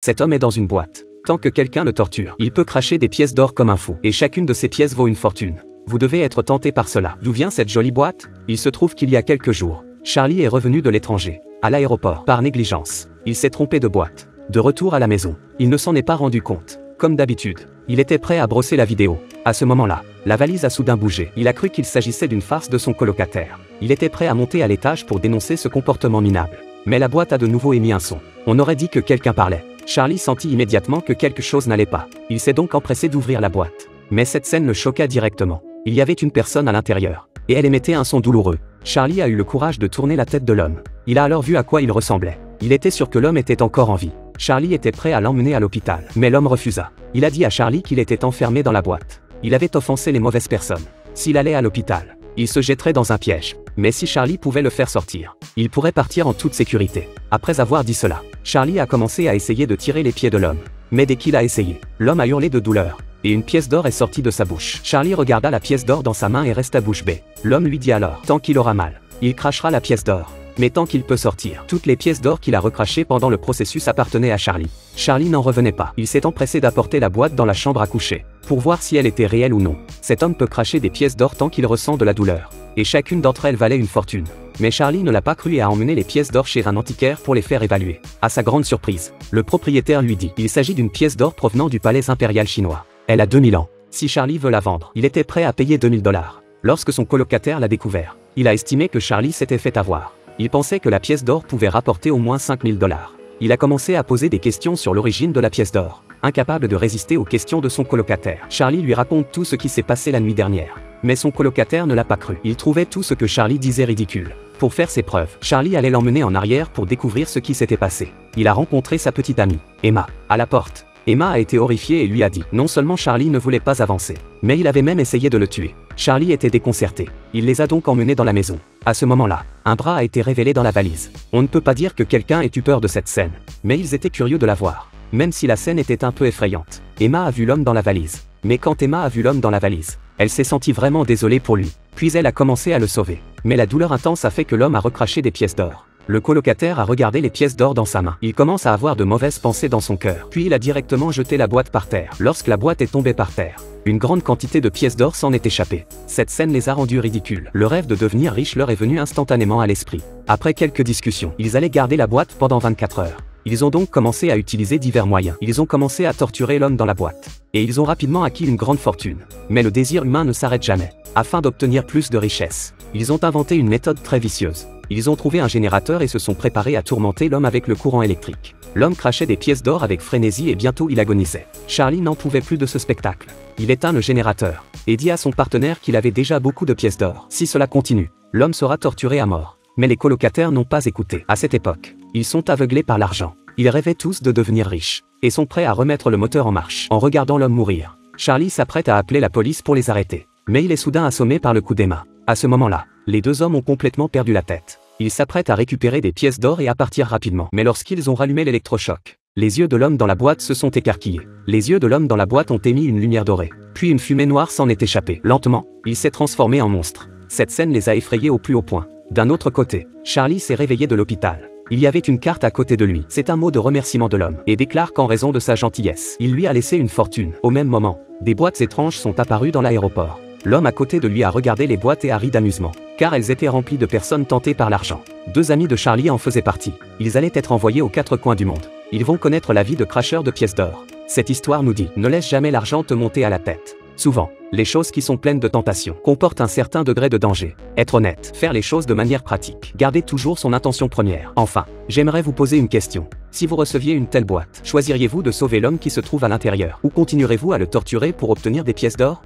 Cet homme est dans une boîte. Tant que quelqu'un le torture, il peut cracher des pièces d'or comme un fou. Et chacune de ces pièces vaut une fortune. Vous devez être tenté par cela. D'où vient cette jolie boîte? Il se trouve qu'il y a quelques jours, Charlie est revenu de l'étranger, à l'aéroport, par négligence. Il s'est trompé de boîte. De retour à la maison, il ne s'en est pas rendu compte. Comme d'habitude, il était prêt à brosser la vidéo. À ce moment-là, la valise a soudain bougé. Il a cru qu'il s'agissait d'une farce de son colocataire. Il était prêt à monter à l'étage pour dénoncer ce comportement minable. Mais la boîte a de nouveau émis un son. On aurait dit que quelqu'un parlait. Charlie sentit immédiatement que quelque chose n'allait pas. Il s'est donc empressé d'ouvrir la boîte. Mais cette scène le choqua directement. Il y avait une personne à l'intérieur, et elle émettait un son douloureux. Charlie a eu le courage de tourner la tête de l'homme. Il a alors vu à quoi il ressemblait. Il était sûr que l'homme était encore en vie. Charlie était prêt à l'emmener à l'hôpital. Mais l'homme refusa. Il a dit à Charlie qu'il était enfermé dans la boîte. Il avait offensé les mauvaises personnes. S'il allait à l'hôpital, il se jetterait dans un piège. Mais si Charlie pouvait le faire sortir, il pourrait partir en toute sécurité. Après avoir dit cela, Charlie a commencé à essayer de tirer les pieds de l'homme. Mais dès qu'il a essayé, l'homme a hurlé de douleur. Et une pièce d'or est sortie de sa bouche. Charlie regarda la pièce d'or dans sa main et resta bouche bée. L'homme lui dit alors, tant qu'il aura mal, il crachera la pièce d'or. Mais tant qu'il peut sortir, toutes les pièces d'or qu'il a recrachées pendant le processus appartenaient à Charlie. Charlie n'en revenait pas. Il s'est empressé d'apporter la boîte dans la chambre à coucher, pour voir si elle était réelle ou non. Cet homme peut cracher des pièces d'or tant qu'il ressent de la douleur. Et chacune d'entre elles valait une fortune. Mais Charlie ne l'a pas cru et a emmené les pièces d'or chez un antiquaire pour les faire évaluer. À sa grande surprise, le propriétaire lui dit, il s'agit d'une pièce d'or provenant du palais impérial chinois. Elle a 2000 ans. Si Charlie veut la vendre, il était prêt à payer 2000 $. Lorsque son colocataire l'a découvert, il a estimé que Charlie s'était fait avoir. Il pensait que la pièce d'or pouvait rapporter au moins 5000 $. Il a commencé à poser des questions sur l'origine de la pièce d'or. Incapable de résister aux questions de son colocataire, Charlie lui raconte tout ce qui s'est passé la nuit dernière. Mais son colocataire ne l'a pas cru. Il trouvait tout ce que Charlie disait ridicule. Pour faire ses preuves, Charlie allait l'emmener en arrière pour découvrir ce qui s'était passé. Il a rencontré sa petite amie, Emma, à la porte. Emma a été horrifiée et lui a dit, non seulement Charlie ne voulait pas avancer, mais il avait même essayé de le tuer. Charlie était déconcerté. Il les a donc emmenés dans la maison. À ce moment-là, un bras a été révélé dans la valise. On ne peut pas dire que quelqu'un ait eu peur de cette scène, mais ils étaient curieux de la voir. Même si la scène était un peu effrayante. Emma a vu l'homme dans la valise. Mais quand Emma a vu l'homme dans la valise, elle s'est sentie vraiment désolée pour lui. Puis elle a commencé à le sauver. Mais la douleur intense a fait que l'homme a recraché des pièces d'or. Le colocataire a regardé les pièces d'or dans sa main. Il commence à avoir de mauvaises pensées dans son cœur. Puis il a directement jeté la boîte par terre. Lorsque la boîte est tombée par terre, une grande quantité de pièces d'or s'en est échappée. Cette scène les a rendus ridicules. Le rêve de devenir riche leur est venu instantanément à l'esprit. Après quelques discussions, ils allaient garder la boîte pendant 24 heures. Ils ont donc commencé à utiliser divers moyens. Ils ont commencé à torturer l'homme dans la boîte. Et ils ont rapidement acquis une grande fortune. Mais le désir humain ne s'arrête jamais. Afin d'obtenir plus de richesses, ils ont inventé une méthode très vicieuse. Ils ont trouvé un générateur et se sont préparés à tourmenter l'homme avec le courant électrique. L'homme crachait des pièces d'or avec frénésie et bientôt il agonisait. Charlie n'en pouvait plus de ce spectacle. Il éteint le générateur et dit à son partenaire qu'il avait déjà beaucoup de pièces d'or. Si cela continue, l'homme sera torturé à mort. Mais les colocataires n'ont pas écouté. À cette époque, ils sont aveuglés par l'argent. Ils rêvaient tous de devenir riches et sont prêts à remettre le moteur en marche. En regardant l'homme mourir, Charlie s'apprête à appeler la police pour les arrêter. Mais il est soudain assommé par le coup d'Emma. À ce moment-là, les deux hommes ont complètement perdu la tête. Ils s'apprêtent à récupérer des pièces d'or et à partir rapidement. Mais lorsqu'ils ont rallumé l'électrochoc, les yeux de l'homme dans la boîte se sont écarquillés. Les yeux de l'homme dans la boîte ont émis une lumière dorée. Puis une fumée noire s'en est échappée. Lentement, il s'est transformé en monstre. Cette scène les a effrayés au plus haut point. D'un autre côté, Charlie s'est réveillé de l'hôpital. Il y avait une carte à côté de lui. C'est un mot de remerciement de l'homme et déclare qu'en raison de sa gentillesse, il lui a laissé une fortune. Au même moment, des boîtes étranges sont apparues dans l'aéroport. L'homme à côté de lui a regardé les boîtes et a ri d'amusement, car elles étaient remplies de personnes tentées par l'argent. Deux amis de Charlie en faisaient partie. Ils allaient être envoyés aux quatre coins du monde. Ils vont connaître la vie de cracheurs de pièces d'or. Cette histoire nous dit, ne laisse jamais l'argent te monter à la tête. Souvent, les choses qui sont pleines de tentations comportent un certain degré de danger. Être honnête, faire les choses de manière pratique, garder toujours son intention première. Enfin, j'aimerais vous poser une question. Si vous receviez une telle boîte, choisiriez-vous de sauver l'homme qui se trouve à l'intérieur, ou continuerez-vous à le torturer pour obtenir des pièces d'or ?